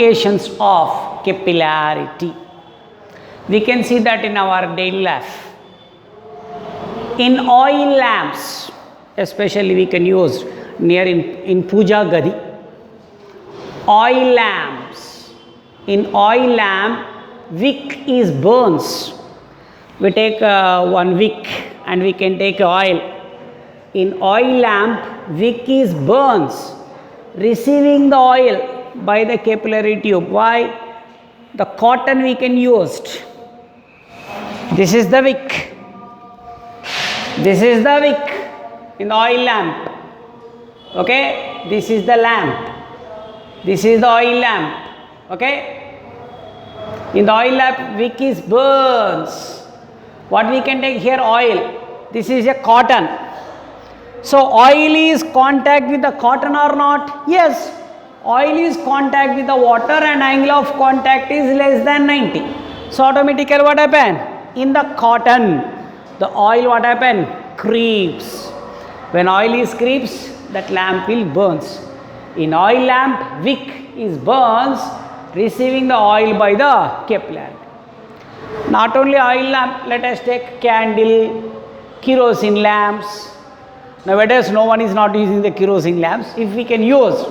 applications of capillarity. We can see that in our daily life. In oil lamps, especially we can use near in puja gadi. Oil lamps. In oil lamp, wick is burns. We take one wick and we can take oil. In oil lamp, wick is burns, receiving the oil by the capillary tube. Why? The cotton we can use. This is the wick. This is the wick in the oil lamp. Okay? This is the lamp. This is the oil lamp. Okay? In the oil lamp, wick is burns. What we can take here? Oil. This is a cotton. So oil is contact with the cotton or not? Yes. Oil is contact with the water and angle of contact is less than 90. So automatically what happen? In the cotton, the oil what happen? Creeps. When oil is creeps, that lamp will burns. In oil lamp, wick is burns, receiving the oil by the capillary. Not only oil lamp, let us take candle, kerosene lamps. Nowadays, no one is not using the kerosene lamps. If we can use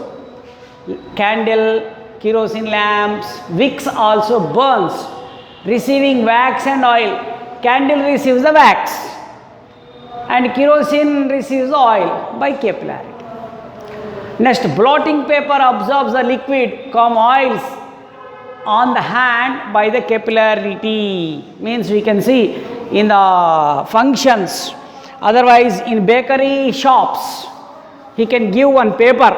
candle, kerosene lamps, wicks also burns, receiving wax and oil. Candle receives the wax and kerosene receives the oil by capillarity. Next, blotting paper absorbs the liquid, oils on the hand by the capillarity. Means we can see in the functions. Otherwise, in bakery shops, he can give one paper.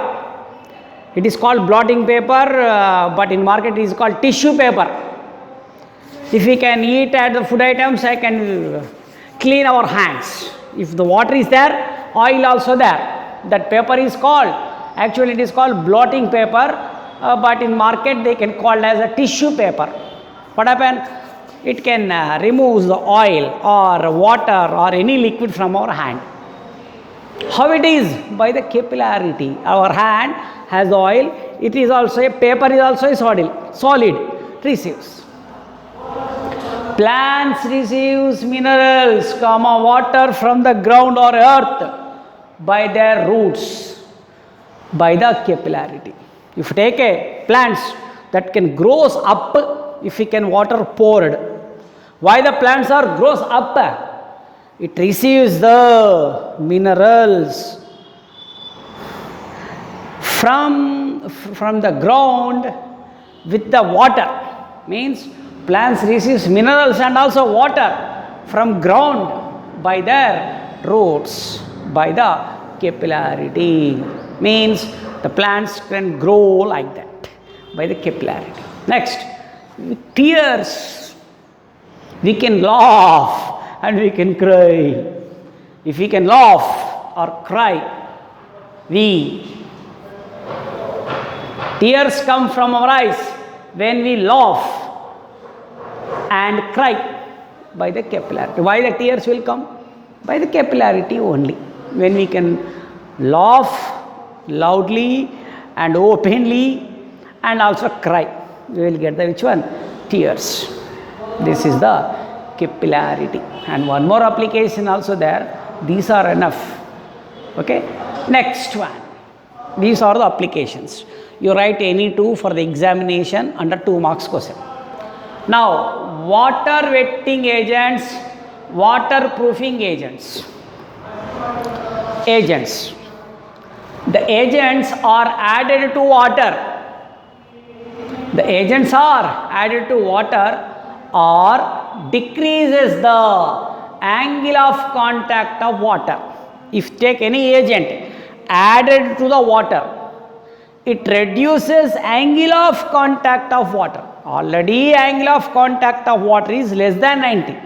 It is called blotting paper, but in market it is called tissue paper. If we can eat at the food items, I can clean our hands. If the water is there, oil also there. That paper is called, actually it is called blotting paper, but in market they can call as a tissue paper. What happens? It can remove the oil or water or any liquid from our hand. How it is? By the capillarity. Our hand has oil, it is also a paper is also a solid, receives. Plants receives minerals, water from the ground or earth by their roots, by the capillarity. If you take a plants that can grows up if we can water poured. Why the plants are grows up? It receives the minerals from the ground with the water. Means plants receives minerals and also water from ground by their roots, by the capillarity. Means the plants can grow like that by the capillarity. Next, tears. We can laugh and we can cry. If we can laugh or cry, tears come from our eyes when we laugh and cry by the capillarity. Why the tears will come? By the capillarity only. When we can laugh loudly and openly and also cry, we will get the which one? Tears. This is the capillarity. And one more application also there. These are enough. Okay. Next one. These are the applications. You write any two for the examination under 2 marks question. Now, water wetting agents, waterproofing agents. Agents. The agents are added to water. The agents are added to water or decreases the angle of contact of water. If take any agent added to the water, it reduces angle of contact of water. Already angle of contact of water is less than 90.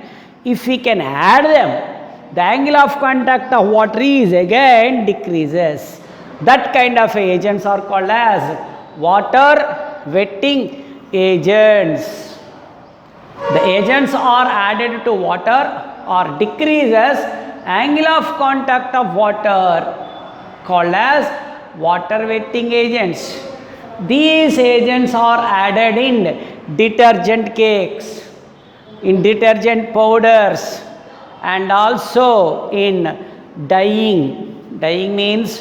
If we can add them, the angle of contact of water is again decreases. That kind of agents are called as water wetting agents. The agents are added to water or decreases angle of contact of water, called as water wetting agents. These agents are added in detergent cakes, in detergent powders, and also in dyeing. Dyeing means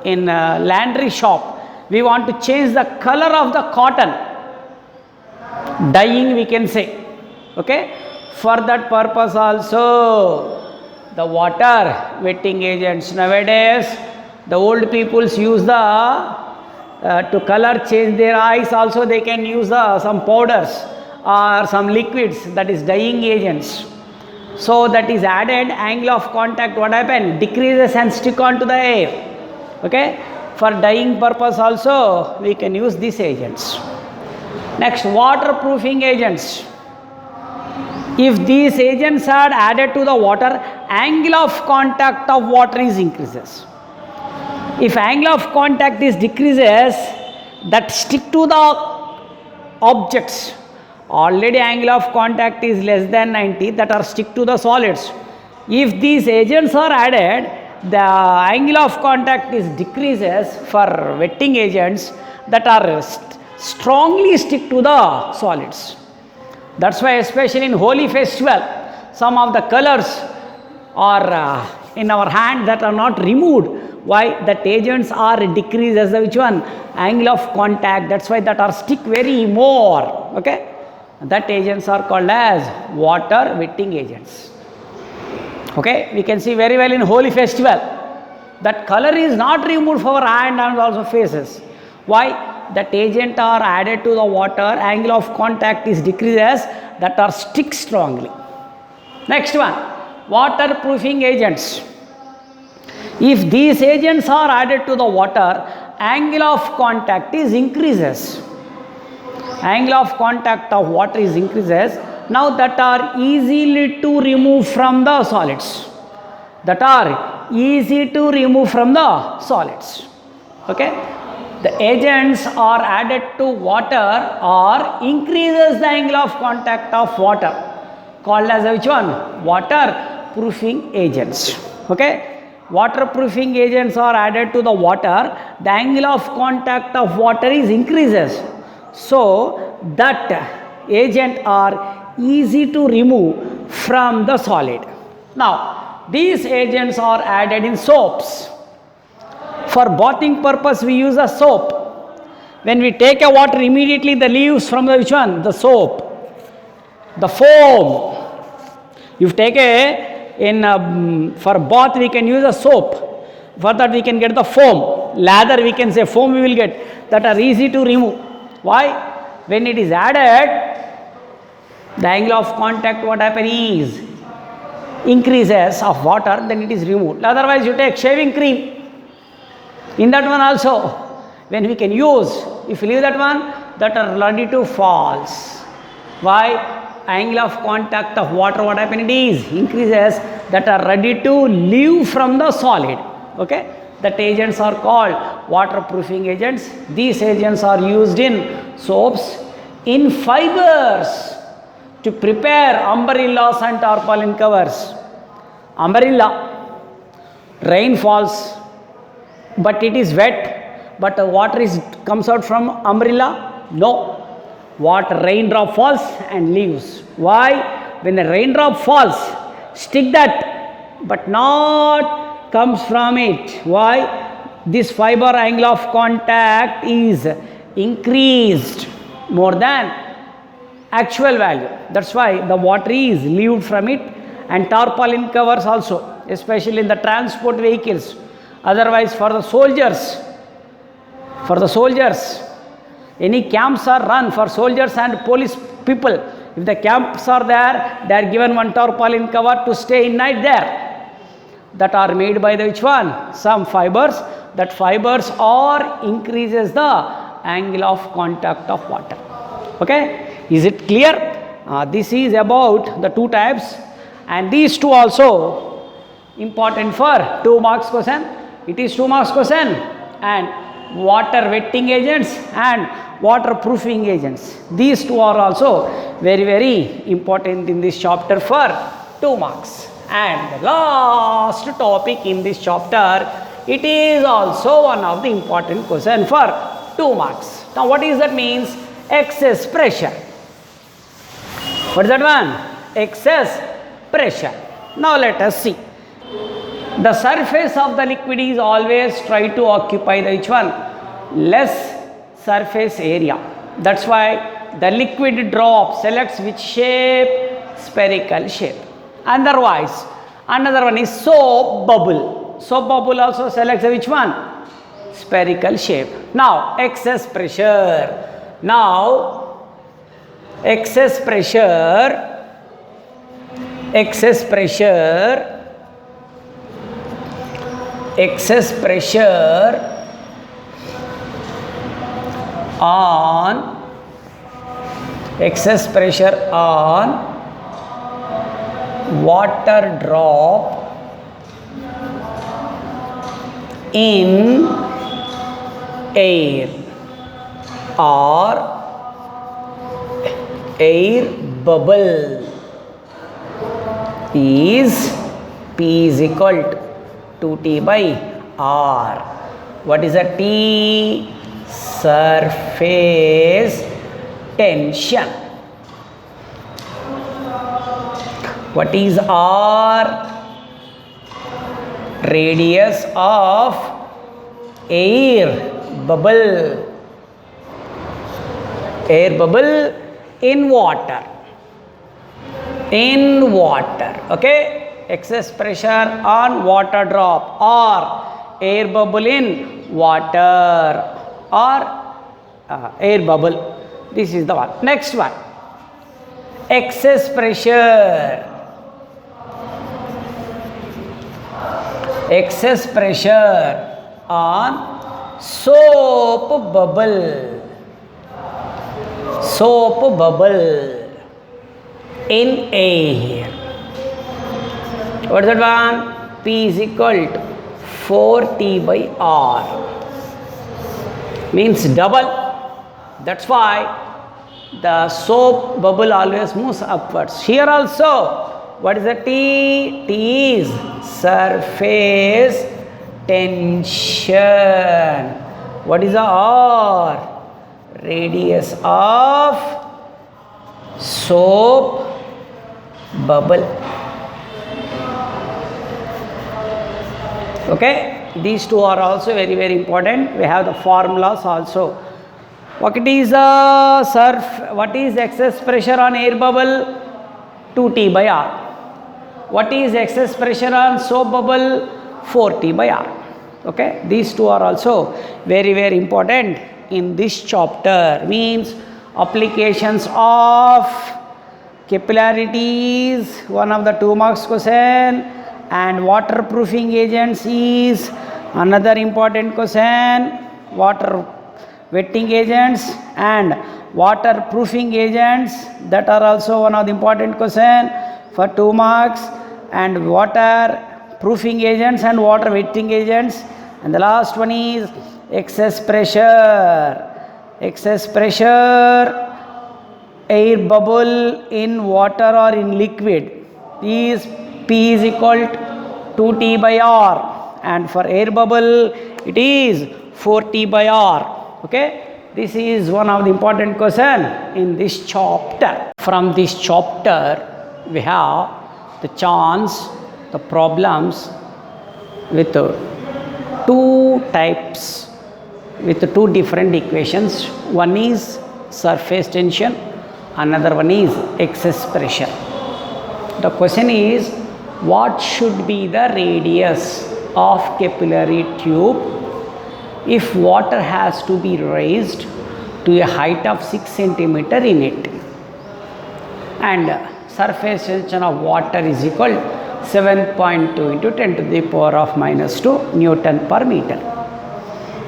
in a laundry shop, we want to change the color of the cotton. Dyeing we can say. Okay. For that purpose also, the water wetting agents nowadays, the old peoples use the to color change their eyes also they can use some powders or some liquids, that is dyeing agents. So that is added, angle of contact what happen, decreases and stick on to the air. Okay. For dyeing purpose also we can use these agents. Next, waterproofing agents. If these agents are added to the water, angle of contact of water is increases. If angle of contact is decreases, that stick to the objects. Already angle of contact is less than 90, that are stick to the solids. If these agents are added, the angle of contact is decreases for wetting agents that are strongly stick to the solids. That's why especially in holy festival, some of the colors are in our hand that are not removed. Why? That agents are decreased as the which one? Angle of contact. That's why that are stick very more. Okay. That agents are called as water wetting agents. Okay. We can see very well in holy festival. That color is not removed from our hand and also faces. Why? That agent are added to the water, angle of contact is decreases, that are stick strongly. Next one, waterproofing agents. If these agents are added to the water, angle of contact is increases. Angle of contact of water is increases. Now that are easily to remove from the solids. That are easy to remove from the solids. Okay. The agents are added to water or increases the angle of contact of water, called as which one? Waterproofing agents. Okay. Waterproofing agents are added to the water, the angle of contact of water is increases. So that agent are easy to remove from the solid. Now these agents are added in soaps. For bathing purpose we use a soap. When we take a water, immediately the leaves from the which one? The soap. The foam. If take for bath we can use a soap. For that we can get the foam. Lather we can say foam we will get, that are easy to remove. Why? When it is added, the angle of contact what happen is increases of water, then it is removed. Otherwise you take shaving cream. In that one also, when we can use, if you leave that one, that are ready to falls. Why? Angle of contact of water, what happen it is increases, that are ready to leave from the solid. Okay. That agents are called waterproofing agents. These agents are used in soaps, in fibers, to prepare umbrellas and tarpaulin covers. Umbrella, rain falls, but it is wet, but the water comes out from umbrella? No. Water, raindrop falls and leaves. Why? When the raindrop falls, stick that, but not comes from it. Why? This fiber angle of contact is increased more than actual value. That's why the water is leaved from it, and tarpaulin covers also, especially in the transport vehicles. Otherwise for the soldiers, any camps are run for soldiers and police people. If the camps are there, they are given one tarpaulin cover to stay in night there. That are made by the which one? Some fibers. That fibers or increases the angle of contact of water. Okay. Is it clear? This is about the two types, and these two also important for 2 marks question. It is 2 marks question, and water wetting agents and waterproofing agents. These two are also very, very important in this chapter for 2 marks. And the last topic in this chapter It is also one of the important question for 2 marks. Now what is that means? Excess pressure. What is that one? Excess pressure. Now let us see. The surface of the liquid is always try to occupy the which one? Less surface area. That's why the liquid drop selects which shape? Spherical shape. Otherwise, another one is soap bubble. Soap bubble also selects which one? Spherical shape. Now, excess pressure. Now, excess pressure on water drop in air or air bubble is P is equal to 2T by R. What is a T? Surface tension. What is R? Radius of air bubble. Air bubble in water. In water. Okay. Excess pressure on water drop or air bubble in water or air bubble. This is the one. Next one. Excess pressure. Excess pressure on soap bubble. Soap bubble in air. What is that one? P is equal to 4T by R. Means double. That's why the soap bubble always moves upwards. Here also, what is the T? T is surface tension. What is the R? Radius of soap bubble. Okay, these two are also very, very important. We have the formulas also. What is excess pressure on air bubble? 2T by R. What is excess pressure on soap bubble? 4T by R. Okay, these two are also very, very important in this chapter. Means applications of capillarities, one of the 2 marks question, and waterproofing agents is another important question. Water wetting agents and waterproofing agents, that are also one of the important question for 2 marks, and water proofing agents and water wetting agents. And the last one is excess pressure. Excess pressure air bubble in water or in liquid is P is equal to 2T by R, and for air bubble it is 4T by R. Okay, this is one of the important question in this chapter. From this chapter we have the chance, the problems with 2 types, with 2 different equations. One is surface tension, another one is excess pressure. The question is, what should be the radius of capillary tube if water has to be raised to a height of 6 centimeter in it, and surface tension of water is equal 7.2 into 10 to the power of minus 2 Newton per meter.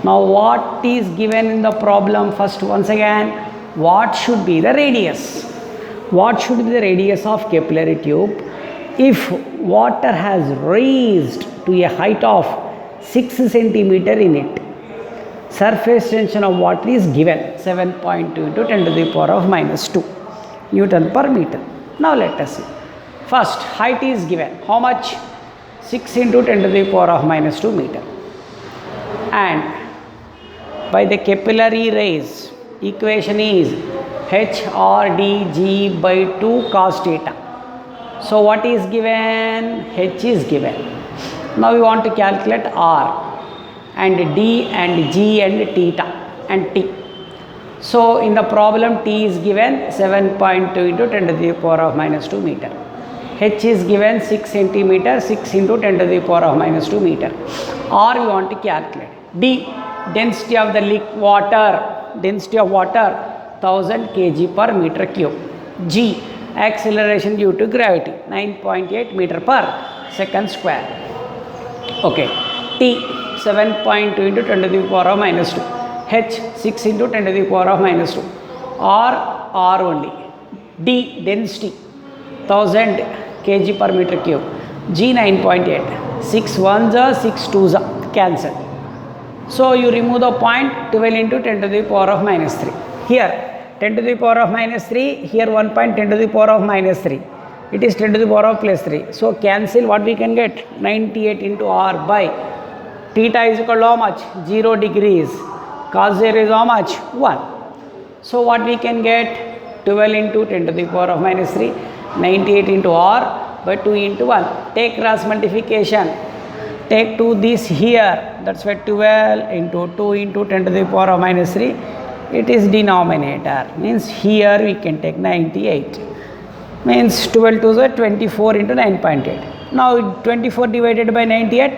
Now what is given in the problem? First, once again, what should be the radius? What should be the radius of capillary tube if water has raised to a height of 6 centimeter in it? Surface tension of water is given 7.2 into 10 to the power of minus 2 Newton per meter. Now let us see. First, height is given. How much? 6 into 10 to the power of minus 2 meter. and by the capillary rays equation is h r d g by 2 cos theta. So what is given? H is given. Now we want to calculate r and d and g and theta and t. So in the problem t is given 7.2 into 10 to the power of minus 2 meter. H is given 6 centimeter, 6 into 10 to the power of minus 2 meter. R we want to calculate. D, density of the water, density of water 1000 kg per meter cube. G, acceleration due to gravity 9.8 meter per second square. Okay. T, 7.2 into 10 to the power of minus 2. H, 6 into 10 to the power of minus 2. R only. D, density 1000 kg per meter cube. G, 9.8. 6 ones are 6 twos are cancel. So you remove the point 12 into 10 to the power of minus 3. Here 10 to the power of minus 3, here 1 point 10 to the power of minus 3. It is 10 to the power of plus 3. So cancel what we can get? 98 into r by theta is equal to how much? 0 degrees. Cos 0 is how much? 1. So what we can get? 12 into 10 to the power of minus 3, 98 into r by 2 into 1. Take cross multiplication. Take 2 this here. That's why 12 into 2 into 10 to the power of minus 3. It is denominator. Means here we can take 98. Means 12 to the 24 into 9.8. Now 24 divided by 98.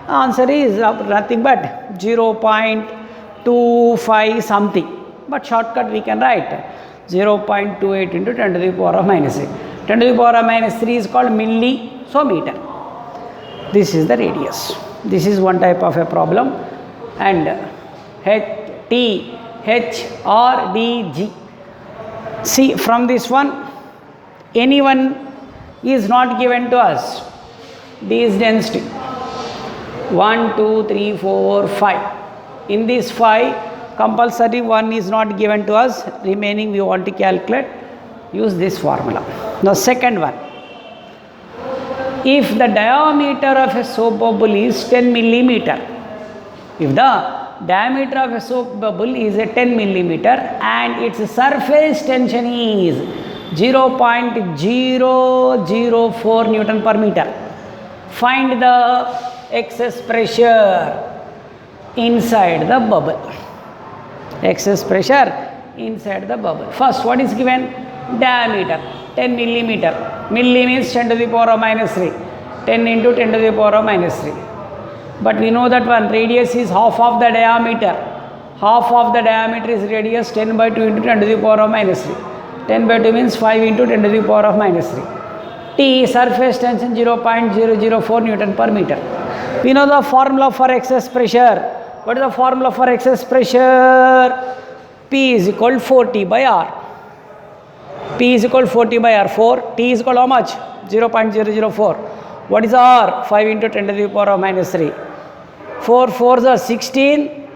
Answer is nothing but 0.25 something. But shortcut we can write 0.28 into 10 to the power of minus 3. 10 to the power of minus 3 is called milli, so meter. This is the radius. This is one type of a problem. And T, H, R, D, G. See, from this one, anyone is not given to us. D is density. 1, 2, 3, 4, 5. In this 5, compulsory 1 is not given to us. Remaining we want to calculate. Use this formula. Now second one. If the diameter of a soap bubble is 10 millimeter, if the diameter of a soap bubble is a 10 millimeter and its surface tension is 0.004 Newton per meter, find the excess pressure inside the bubble. Excess pressure inside the bubble. First, what is given? Diameter 10 millimeter. Milli means 10 to the power of minus 3. 10 into 10 to the power of minus 3. But we know that one radius is half of the diameter. Half of the diameter is radius 10 by 2 into 10 to the power of minus 3. 10 by 2 means 5 into 10 to the power of minus 3. T, surface tension 0.004 Newton per meter. We know the formula for excess pressure. What is the formula for excess pressure? P is equal to 4T by R. P is equal to 4T by R. 4. T is equal to how much? 0.004. What is R? 5 into 10 to the power of minus 3. 4 4s are 16.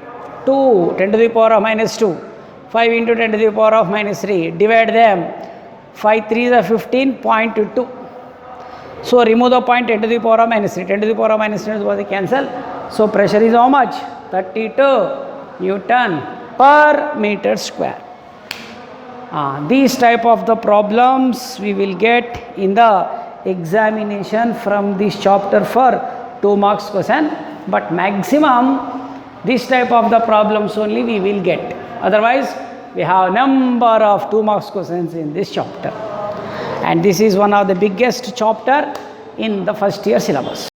2 10 to the power of minus 2. 5 into 10 to the power of minus 3. Divide them. 5 3s are 15.2. So remove the point 10 to the power of minus 3. 10 to the power of minus 3 was cancel. So pressure is how much? 32 Newton per meter square. These type of the problems we will get in the examination from this chapter for 2 marks question, but maximum this type of the problems only we will get. Otherwise we have number of 2 marks questions in this chapter, and this is one of the biggest chapter in the first year syllabus.